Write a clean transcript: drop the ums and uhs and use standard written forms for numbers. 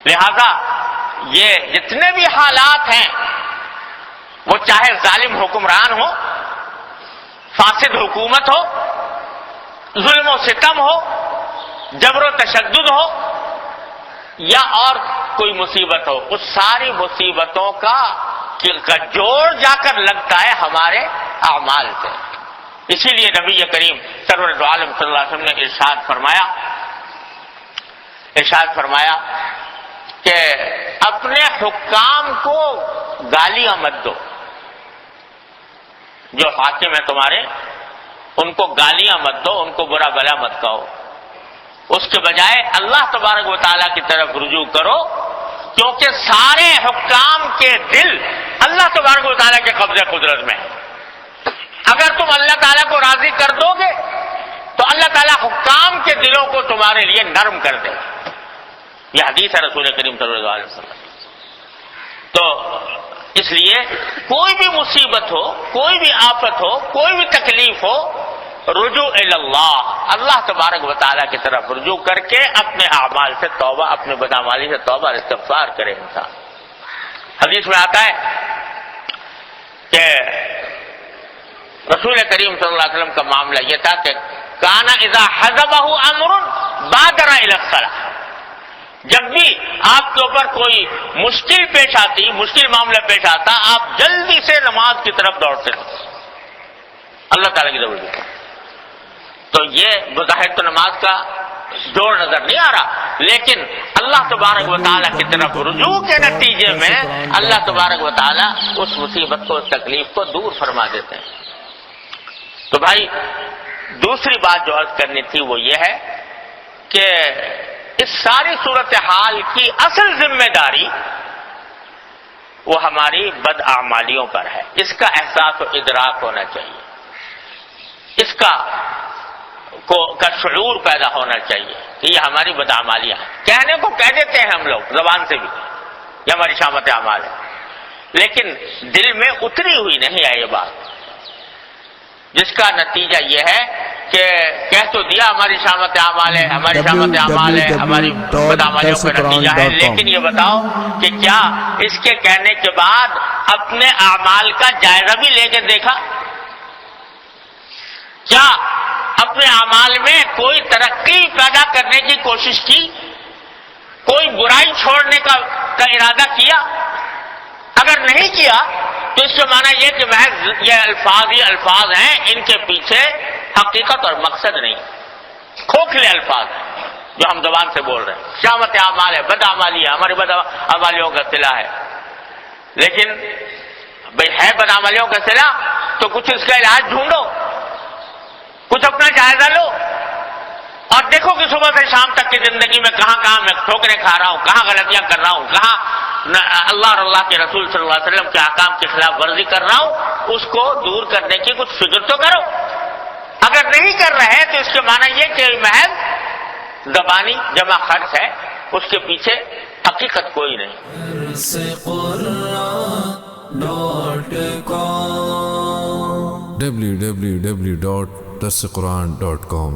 لہذا یہ جتنے بھی حالات ہیں، وہ چاہے ظالم حکمران ہو، فاسد حکومت ہو، ظلم و ستم ہو، جبر و تشدد ہو، یا اور کوئی مصیبت ہو، اس ساری مصیبتوں کا جوڑ جا کر لگتا ہے ہمارے اعمال سے۔ اسی لیے نبی کریم سرور دو عالم صلی اللہ علیہ وسلم نے ارشاد فرمایا کہ اپنے حکام کو گالیاں مت دو، جو حاکم ہیں تمہارے ان کو گالیاں مت دو، ان کو برا بلا مت کہو، اس کے بجائے اللہ تبارک و تعالیٰ کی طرف رجوع کرو، کیونکہ سارے حکام کے دل اللہ تبارک و تعالیٰ کے قبضے قدرت میں ہے۔ اگر تم اللہ تعالیٰ کو راضی کر دو گے تو اللہ تعالیٰ حکام کے دلوں کو تمہارے لیے نرم کر دے گا۔ یہ حدیث ہے رسول کریم صلی اللہ علیہ وسلم۔ تو اس لیے کوئی بھی مصیبت ہو، کوئی بھی آفت ہو، کوئی بھی تکلیف ہو، رجوع اللہ، اللہ تبارک و تعالیٰ کی طرف رجوع کر کے اپنے اعمال سے توبہ، اپنے بدعمالی سے توبہ استغفار کرے انسان۔ حدیث میں آتا ہے کہ رسول کریم صلی اللہ علیہ وسلم کا معاملہ یہ تھا کہ کانا اذا حزبہ امر بادر الی الصلاۃ، جب بھی آپ کے اوپر کوئی مشکل پیش آتی، مشکل معاملہ پیش آتا، آپ جلدی سے نماز کی طرف دوڑتے تھے، اللہ تعالیٰ کی طرف۔ تو یہ بظاہر تو نماز کا جوڑ نظر نہیں آ رہا، لیکن اللہ تبارک و تعالیٰ کی طرف رجوع کے نتیجے میں اللہ تبارک و تعالیٰ اس مصیبت کو، اس تکلیف کو دور فرما دیتے ہیں۔ تو بھائی دوسری بات جو عرض کرنی تھی وہ یہ ہے کہ اس ساری صورتحال کی اصل ذمہ داری وہ ہماری بداعمالیوں پر ہے۔ اس کا احساس و ادراک ہونا چاہیے، اس کا شعور پیدا ہونا چاہیے کہ یہ ہماری بداعمالیاں ہیں۔ کہنے کو کہہ دیتے ہیں ہم لوگ زبان سے بھی، یہ ہماری شامت اعمال ہے، لیکن دل میں اتری ہوئی نہیں ہے یہ بات، جس کا نتیجہ یہ ہے کہ کہہ تو دیا ہماری شامت اعمال ہے، ہماری شامت اعمال ہے، ہماری بدعمالیوں کا نتیجہ ہے، لیکن یہ بتاؤ کہ کیا اس کے کہنے کے بعد اپنے اعمال کا جائزہ بھی لے کے دیکھا؟ کیا اپنے اعمال میں کوئی ترقی پیدا کرنے کی کوشش کی؟ کوئی برائی چھوڑنے کا ارادہ کیا؟ اگر نہیں کیا تو اس کا معنی یہ کہ محض یہ الفاظ ہیں، ان کے پیچھے حقیقت اور مقصد نہیں، کھوکھلے الفاظ ہیں جو ہم زبان سے بول رہے ہیں۔ شامت اعمال ہے، بدعمالی ہے، ہماری بدعمالیوں کا صلہ ہے، لیکن بھئی ہے بدعمالیوں کا صلہ تو کچھ اس کا علاج ڈھونڈو، کچھ اپنا جائزہ لو اور دیکھو کہ صبح سے شام تک کی زندگی میں کہاں کہاں میں ٹھوکریں کھا رہا ہوں، کہاں غلطیاں کر رہا ہوں، کہاں اللہ اور اللہ کے رسول صلی اللہ علیہ وسلم کے احکام کی خلاف ورزی کر رہا ہوں، اس کو دور کرنے کی کچھ فکر تو کرو۔ اگر نہیں کر رہے تو اس کے معنی یہ کہ محض زبانی جمع خرچ ہے، اس کے پیچھے حقیقت کوئی نہیں۔ www.darsequran.com